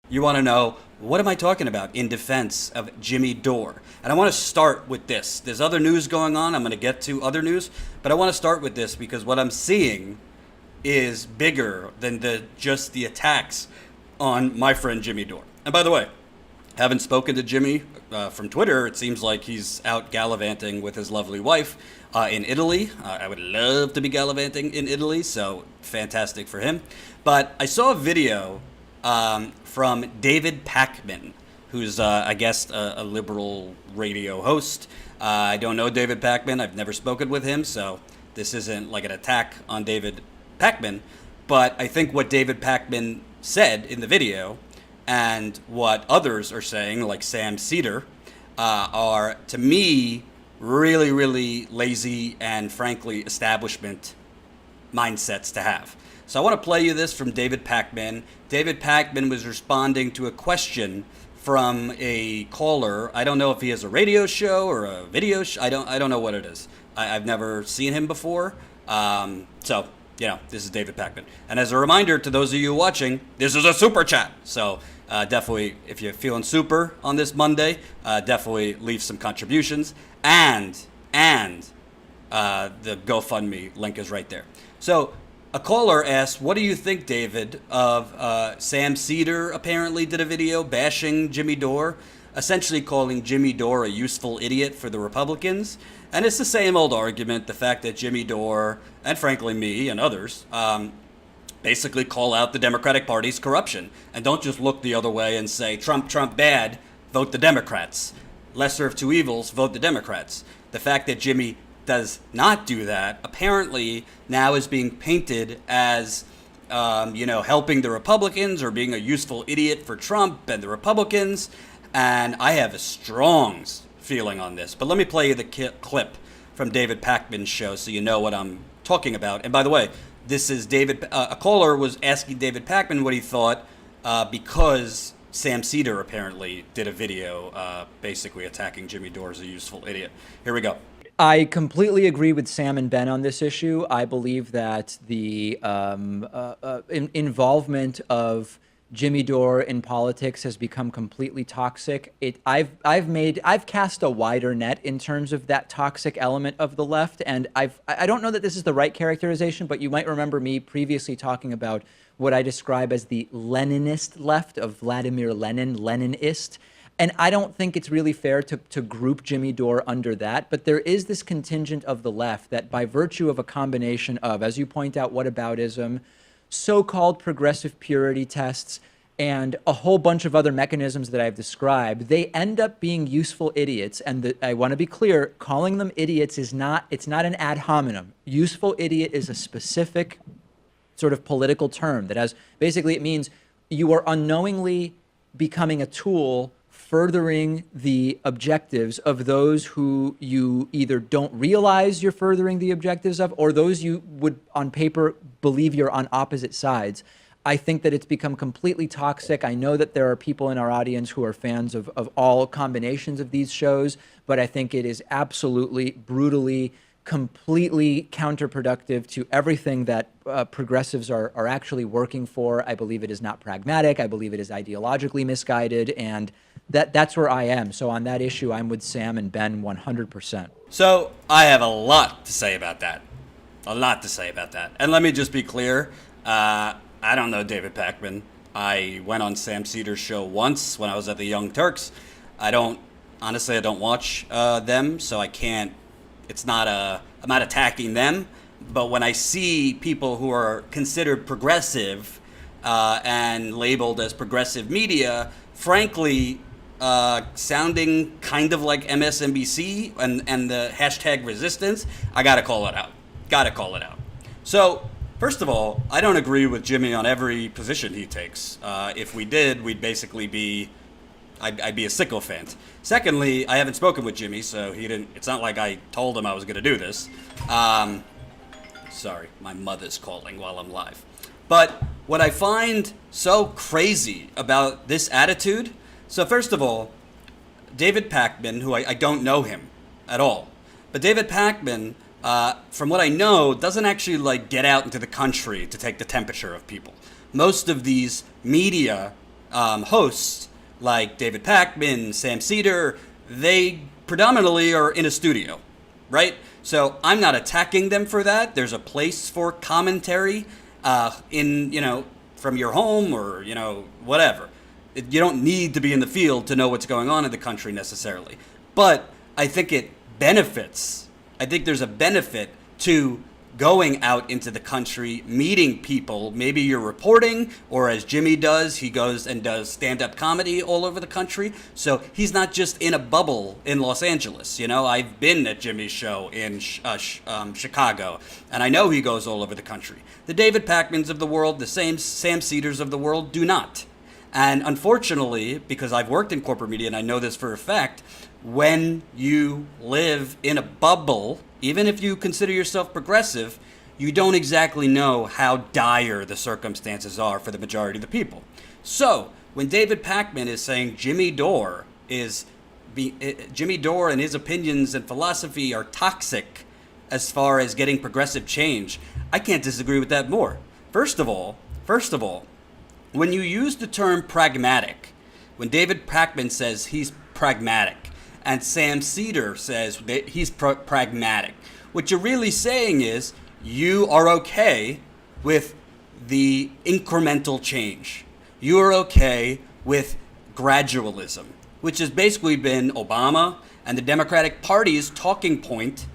You want to know, what am I talking about in defense of Jimmy Dore? And I want to start with this. There's other news going on. I'm going to get to other news, but I want to start with this because what I'm seeing is bigger than just the attacks on my friend Jimmy Dore. And by the way, haven't spoken to Jimmy from Twitter. It seems like he's out gallivanting with his lovely wife in Italy. I would love to be gallivanting in Italy, so fantastic for him. But I saw a video from David Pakman, who's, I guess, a liberal radio host. I don't know David Pakman. I've never spoken with him, so this isn't like an attack on David Pakman. But I think what David Pakman said in the video and what others are saying, like Sam Cedar, are, to me, really, really lazy and, frankly, establishment mindsets to have. So I want to play you this from David Pakman. David Pakman was responding to a question from a caller. I don't know if he has a radio show or a video show. I don't know what it is. I've never seen him before. So, this is David Pakman. And as a reminder to those of you watching, this is a super chat. So definitely, if you're feeling super on this Monday, definitely leave some contributions. And the GoFundMe link is right there. So a caller asked, what do you think, David, of Sam Cedar apparently did a video bashing Jimmy Dore, essentially calling Jimmy Dore a useful idiot for the Republicans? And it's the same old argument, the fact that Jimmy Dore, and frankly me and others, basically call out the Democratic Party's corruption. And don't just look the other way and say, Trump, Trump bad, vote the Democrats. Lesser of two evils, vote the Democrats. The fact that Jimmy does not do that apparently now is being painted as, helping the Republicans or being a useful idiot for Trump and the Republicans. And I have a strong feeling on this. But let me play you the clip from David Pakman's show so you know what I'm talking about. And by the way, this is David. A caller was asking David Pakman what he thought because Sam Cedar apparently did a video basically attacking Jimmy Dore as a useful idiot. Here we go. I completely agree with Sam and Ben on this issue. I believe that the involvement of Jimmy Dore in politics has become completely toxic. I've cast a wider net in terms of that toxic element of the left, and I don't know that this is the right characterization, but you might remember me previously talking about what I describe as the Leninist left of Vladimir Lenin, Leninist. And I don't think it's really fair to group Jimmy Dore under that, but there is this contingent of the left that by virtue of a combination of, as you point out, whataboutism, so-called progressive purity tests, and a whole bunch of other mechanisms that I've described, they end up being useful idiots. And I want to be clear, calling them idiots it's not an ad hominem. Useful idiot is a specific sort of political term that has, basically it means you are unknowingly becoming a tool furthering the objectives of those who you either don't realize you're furthering the objectives of, or those you would on paper believe you're on opposite sides. I think that it's become completely toxic. I know that there are people in our audience who are fans of all combinations of these shows, but I think it is absolutely, brutally, completely counterproductive to everything that progressives are actually working for. I believe it is not pragmatic. I believe it is ideologically misguided, and that's where I am. So on that issue, I'm with Sam and Ben 100%. So I have a lot to say about that. And let me just be clear. I don't know David Pakman. I went on Sam Cedar's show once when I was at the Young Turks. I don't watch them, so I can't. I'm not attacking them, but when I see people who are considered progressive and labeled as progressive media, frankly, sounding kind of like MSNBC and the hashtag resistance, I gotta call it out. So, first of all, I don't agree with Jimmy on every position he takes. If we did, we'd basically I'd be a sycophant. Secondly, I haven't spoken with Jimmy, so it's not like I told him I was going to do this. Sorry, my mother's calling while I'm live. But what I find so crazy about this attitude, so first of all, David Pakman, who I don't know him at all, but David Pakman, from what I know, doesn't actually get out into the country to take the temperature of people. Most of these media hosts like David Pakman, Sam Seder, they predominantly are in a studio, right? So I'm not attacking them for that. There's a place for commentary in, from your home or, whatever. You don't need to be in the field to know what's going on in the country necessarily. But I think it benefits. I think there's a benefit to going out into the country, meeting people. Maybe you're reporting, or as Jimmy does, he goes and does stand-up comedy all over the country. So he's not just in a bubble in Los Angeles. I've been at Jimmy's show in Chicago, and I know he goes all over the country. The David Pakmans of the world, the same Sam Seders of the world do not. And unfortunately, because I've worked in corporate media and I know this for a fact, when you live in a bubble, even if you consider yourself progressive, you don't exactly know how dire the circumstances are for the majority of the people. So when David Pakman is saying Jimmy Dore and his opinions and philosophy are toxic as far as getting progressive change, I can't disagree with that more. First of all, when you use the term pragmatic, when David Pakman says he's pragmatic, and Sam Seder says that he's pragmatic, what you're really saying is you are okay with the incremental change. You are okay with gradualism, which has basically been Obama and the Democratic Party's talking point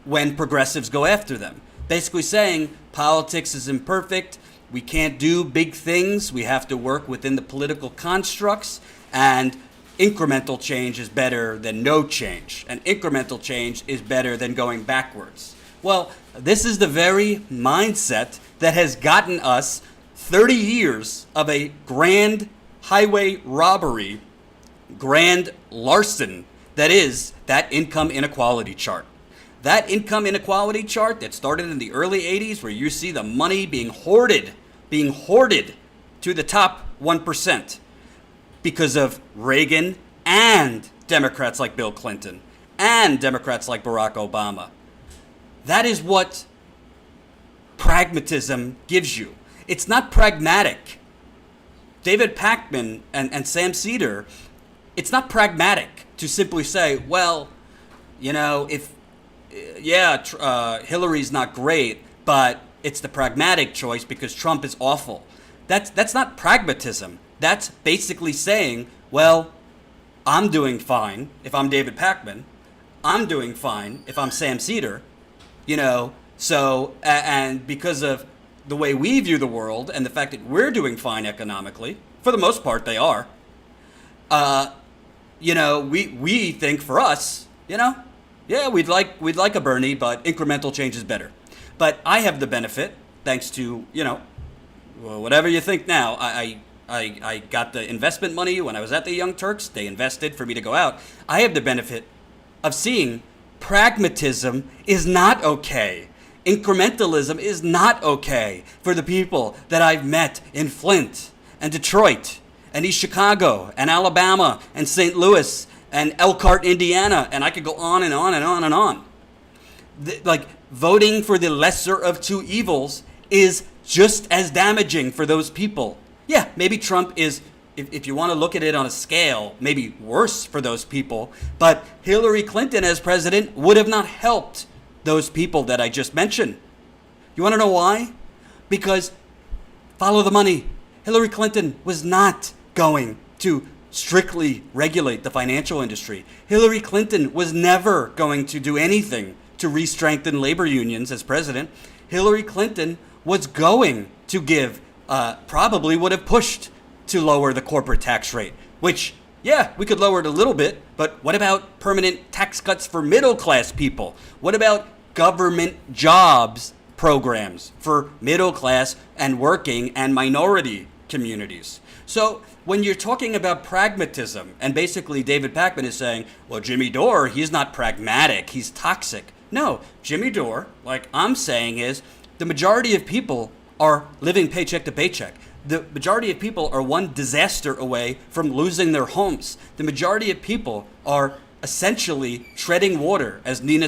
when progressives go after them. Basically saying politics is imperfect, we can't do big things, we have to work within the political constructs, and incremental change is better than no change, and incremental change is better than going backwards. Well, this is the very mindset that has gotten us 30 years of a grand highway robbery, grand larceny, that is that income inequality chart. That income inequality chart that started in the early 80s, where you see the money being hoarded to the top 1%. Because of Reagan and Democrats like Bill Clinton and Democrats like Barack Obama. That is what pragmatism gives you. It's not pragmatic. David Pakman and Sam Seder, it's not pragmatic to simply say, well, Hillary's not great, but it's the pragmatic choice because Trump is awful. That's not pragmatism. That's basically saying, well, I'm doing fine if I'm David Pakman. I'm doing fine if I'm Sam Seder. And because of the way we view the world and the fact that we're doing fine economically, for the most part they are, we think for us, we'd like a Bernie, but incremental change is better. But I have the benefit, thanks to, whatever you think now, I got the investment money when I was at the Young Turks. They invested for me to go out. I have the benefit of seeing pragmatism is not okay. Incrementalism is not okay for the people that I've met in Flint and Detroit and East Chicago and Alabama and St. Louis and Elkhart, Indiana, and I could go on and on and on and on. Voting for the lesser of two evils is just as damaging for those people. Yeah, maybe Trump is, if you want to look at it on a scale, maybe worse for those people, but Hillary Clinton as president would have not helped those people that I just mentioned. You want to know why? Because follow the money. Hillary Clinton was not going to strictly regulate the financial industry. Hillary Clinton was never going to do anything to re-strengthen labor unions as president. Hillary Clinton was going to give probably would have pushed to lower the corporate tax rate, which, yeah, we could lower it a little bit, but what about permanent tax cuts for middle-class people? What about government jobs programs for middle-class and working and minority communities? So when you're talking about pragmatism, and basically David Pakman is saying, well, Jimmy Dore, he's not pragmatic, he's toxic. No, Jimmy Dore, like I'm saying, is the majority of people are living paycheck to paycheck. The majority of people are one disaster away from losing their homes. The majority of people are essentially treading water, as Nina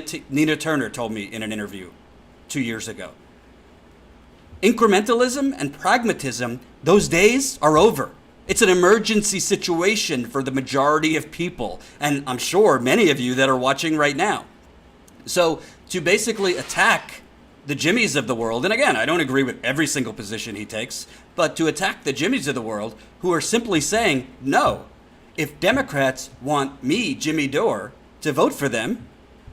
Turner told me in an interview 2 years ago. Incrementalism and pragmatism, those days are over. It's an emergency situation for the majority of people, and I'm sure many of you that are watching right now. So to basically attack the Jimmies of the world, and again, I don't agree with every single position he takes, but to attack the Jimmies of the world who are simply saying, no, if Democrats want me, Jimmy Dore, to vote for them,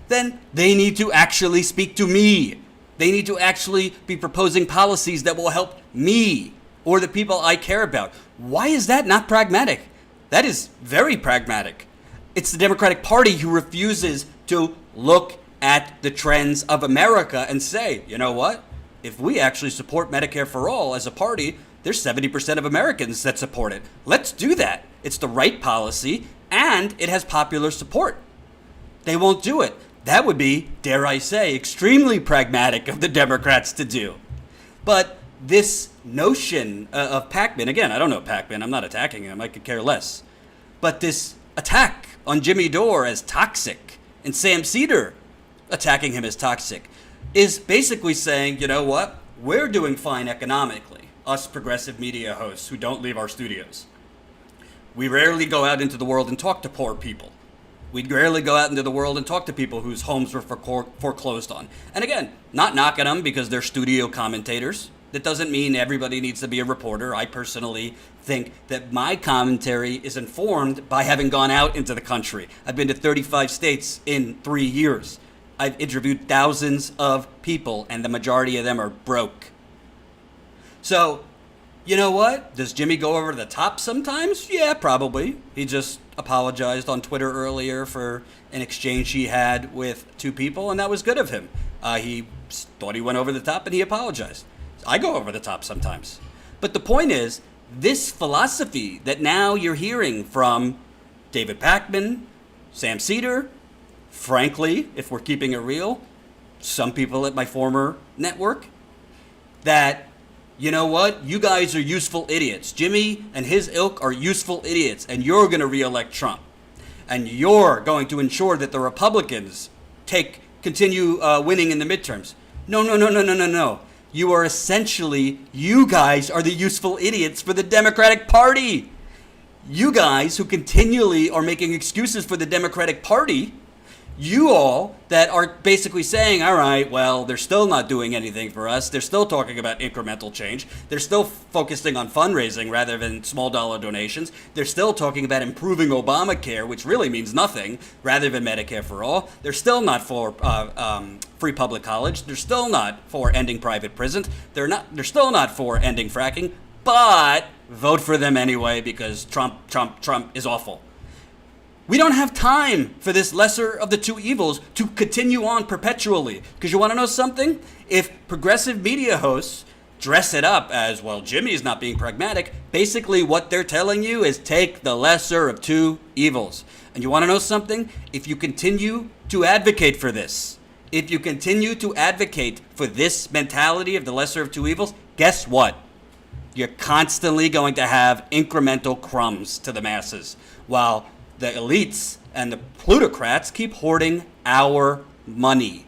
then they need to actually speak to me. They need to actually be proposing policies that will help me or the people I care about. Why is that not pragmatic? That is very pragmatic. It's the Democratic Party who refuses to look at the trends of America and say, you know what? If we actually support Medicare for all as a party, there's 70% of Americans that support it. Let's do that. It's the right policy and it has popular support. They won't do it. That would be, dare I say, extremely pragmatic of the Democrats to do. But this notion of Pakman, again, I don't know Pakman, I'm not attacking him, I could care less. But this attack on Jimmy Dore as toxic and Sam Seder attacking him as toxic is basically saying, you know what, we're doing fine economically, us progressive media hosts who don't leave our studios. We rarely go out into the world and talk to poor people. We rarely go out into the world and talk to people whose homes were foreclosed on. And again, not knocking them because they're studio commentators. That doesn't mean everybody needs to be a reporter. I personally think that my commentary is informed by having gone out into the country. I've been to 35 states in 3 years. I've interviewed thousands of people, and the majority of them are broke. So, you know what? Does Jimmy go over the top sometimes? Yeah, probably. He just apologized on Twitter earlier for an exchange he had with two people, and that was good of him. He thought he went over the top, and he apologized. I go over the top sometimes. But the point is, this philosophy that now you're hearing from David Pakman, Sam Seder, frankly, if we're keeping it real, some people at my former network, that, you know what, you guys are useful idiots. Jimmy and his ilk are useful idiots, and you're going to reelect Trump. And you're going to ensure that the Republicans continue winning in the midterms. No. You are essentially, you guys are the useful idiots for the Democratic Party. You guys who continually are making excuses for the Democratic Party, you all that are basically saying, all right, well, they're still not doing anything for us. They're still talking about incremental change. They're still focusing on fundraising rather than small dollar donations. They're still talking about improving Obamacare, which really means nothing, rather than Medicare for all. They're still not for free public college. They're still not for ending private prisons. They're still not for ending fracking, but vote for them anyway because Trump is awful. We don't have time for this lesser of the two evils to continue on perpetually. Because you want to know something? If progressive media hosts dress it up as, well, Jimmy's not being pragmatic, basically what they're telling you is take the lesser of two evils. And you want to know something? If you continue to advocate for this, if you continue to advocate for this mentality of the lesser of two evils, guess what? You're constantly going to have incremental crumbs to the masses, while the elites and the plutocrats keep hoarding our money.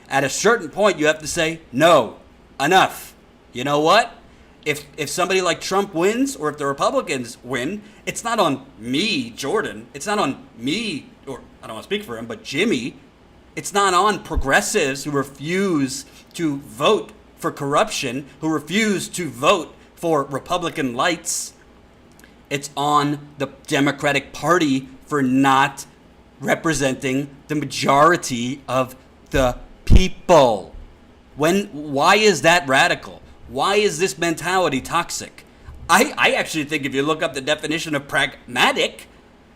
At a certain point, you have to say, no, enough. You know what? If somebody like Trump wins, or if the Republicans win, it's not on me, Jordan. It's not on me, or I don't want to speak for him, but Jimmy. It's not on progressives who refuse to vote for corruption, who refuse to vote for Republican lights. It's on the Democratic Party for not representing the majority of the people. Why is that radical? Why is this mentality toxic? I actually think if you look up the definition of pragmatic,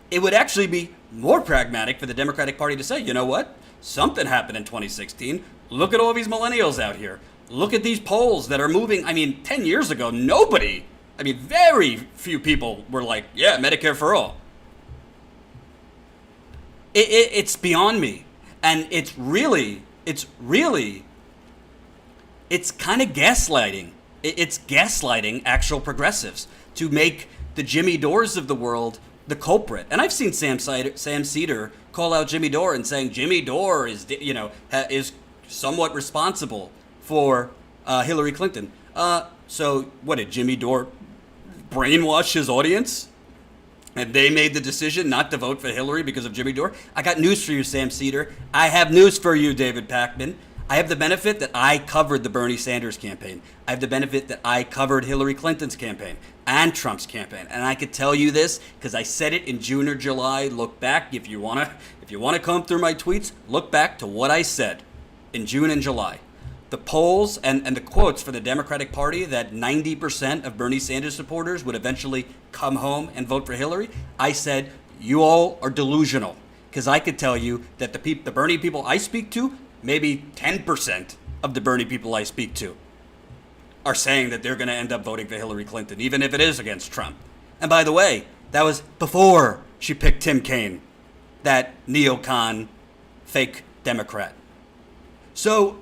it would actually be more pragmatic for the Democratic Party to say, you know what? Something happened in 2016. Look at all these millennials out here. Look at these polls that are moving. 10 years ago, very few people were like, yeah, Medicare for all. It's beyond me. And it's kind of gaslighting. It's gaslighting actual progressives to make the Jimmy Dores of the world the culprit. And I've seen Sam Seder call out Jimmy Dore and saying Jimmy Dore is somewhat responsible for Hillary Clinton. So what did Jimmy Dore brainwash his audience, and they made the decision not to vote for Hillary because of Jimmy Dore. I got news for you, Sam Cedar. I have news for you, David Pakman. I have the benefit that I covered the Bernie Sanders campaign. I have the benefit that I covered Hillary Clinton's campaign and Trump's campaign. And I could tell you this because I said it in June or July. Look back if you wanna comb through my tweets. Look back to what I said in June and July. The polls and the quotes for the Democratic Party that 90% of Bernie Sanders supporters would eventually come home and vote for Hillary. I said, you all are delusional, because I could tell you that the Bernie people I speak to, maybe 10% of the Bernie people I speak to are saying that they're going to end up voting for Hillary Clinton, even if it is against Trump. And by the way, that was before she picked Tim Kaine, that neocon fake Democrat. So,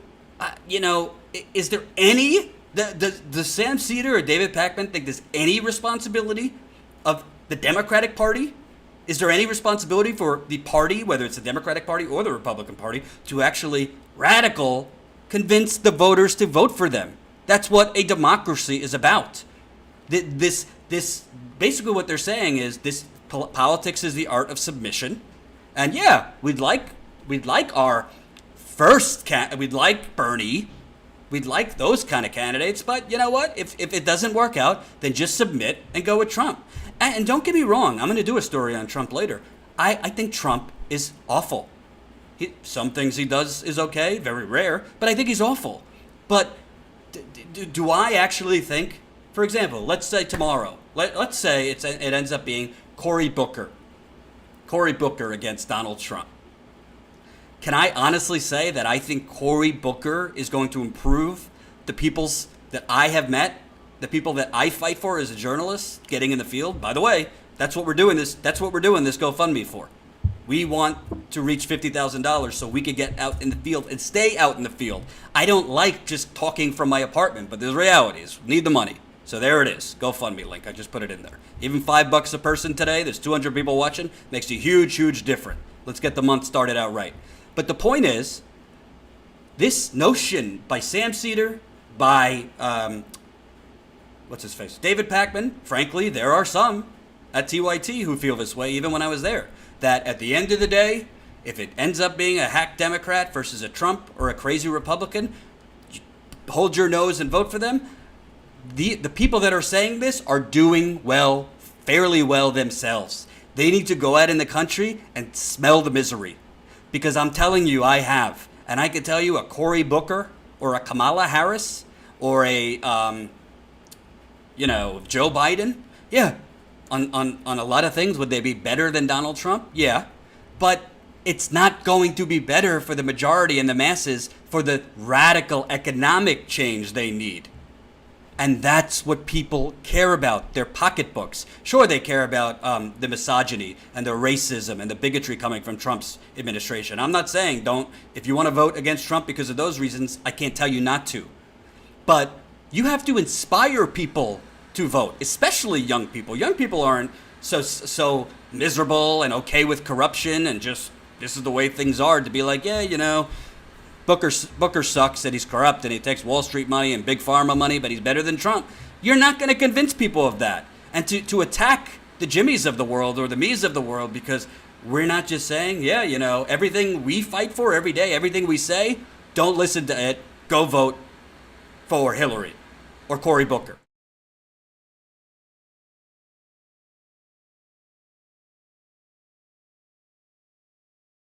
is there any, does Sam Cedar or David Pakman think there's any responsibility of the Democratic Party? Is there any responsibility for the party, whether it's the Democratic Party or the Republican Party, to actually convince the voters to vote for them? That's what a democracy is about. This basically what they're saying is this politics is the art of submission. And yeah, we'd like our we'd like Bernie, we'd like those kind of candidates, but you know what? If it doesn't work out, then just submit and go with Trump. And don't get me wrong, I'm going to do a story on Trump later. I think Trump is awful. Some things he does is okay, very rare, but I think he's awful. But do I actually think, for example, let's say tomorrow, let's say it ends up being Cory Booker against Donald Trump. Can I honestly say that I think Cory Booker is going to improve the peoples that I have met, the people that I fight for as a journalist, getting in the field? By the way, that's what we're doing this GoFundMe for. We want to reach $50,000 so we could get out in the field and stay out in the field. I don't like just talking from my apartment, but there's realities. Need the money. So there it is. GoFundMe link. I just put it in there. Even $5 a person today, there's 200 people watching, makes a huge, huge difference. Let's get the month started out right. But the point is, this notion by Sam Cedar, by, David Pakman, frankly, there are some at TYT who feel this way, even when I was there, that at the end of the day, if it ends up being a hack Democrat versus a Trump or a crazy Republican, hold your nose and vote for them. The people that are saying this are doing well, fairly well themselves. They need to go out in the country and smell the misery. Because I'm telling you, I have. And I could tell you a Cory Booker or a Kamala Harris or a, Joe Biden. Yeah. On a lot of things, would they be better than Donald Trump? Yeah. But it's not going to be better for the majority and the masses for the radical economic change they need. And that's what people care about, their pocketbooks. Sure, they care about the misogyny and the racism and the bigotry coming from Trump's administration. I'm not saying if you want to vote against Trump because of those reasons, I can't tell you not to. But you have to inspire people to vote, especially young people. Young people aren't so miserable and okay with corruption and just, this is the way things are, to be like, yeah, Booker sucks, that he's corrupt and he takes Wall Street money and big pharma money, but he's better than Trump. You're not going to convince people of that. And to attack the Jimmys of the world or the me's of the world because we're not just saying, everything we fight for every day, everything we say, don't listen to it, go vote for Hillary or Cory Booker.